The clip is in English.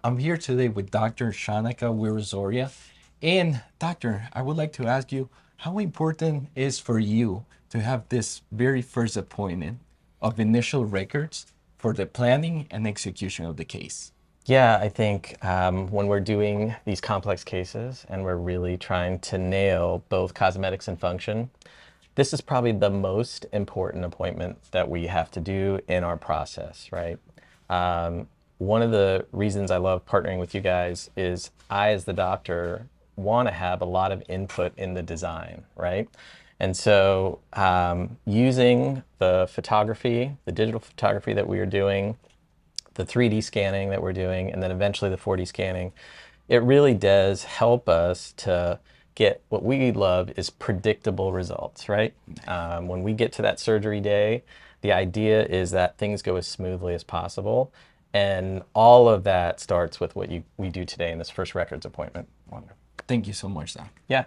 I'm here today with Dr. Shanaka Wirazoria. And doctor, I would like to ask you how important is for you to have this very first appointment of initial records for the planning and execution of the case? Yeah, I think when we're doing these complex cases and we're really trying to nail both cosmetics and function, this is probably the most important appointment that we have to do in our process, right? One of the reasons I love partnering with you guys is I, as the doctor, want to have a lot of input in the design, right? And so using the photography, the digital photography that we are doing, the 3D scanning that we're doing, and then eventually the 4D scanning, it really does help us to get what we love is predictable results, right? When we get to that surgery day, the idea is that things go as smoothly as possible. And all of that starts with what we do today in this first records appointment. Wonderful. Thank you so much, Doc. Yeah.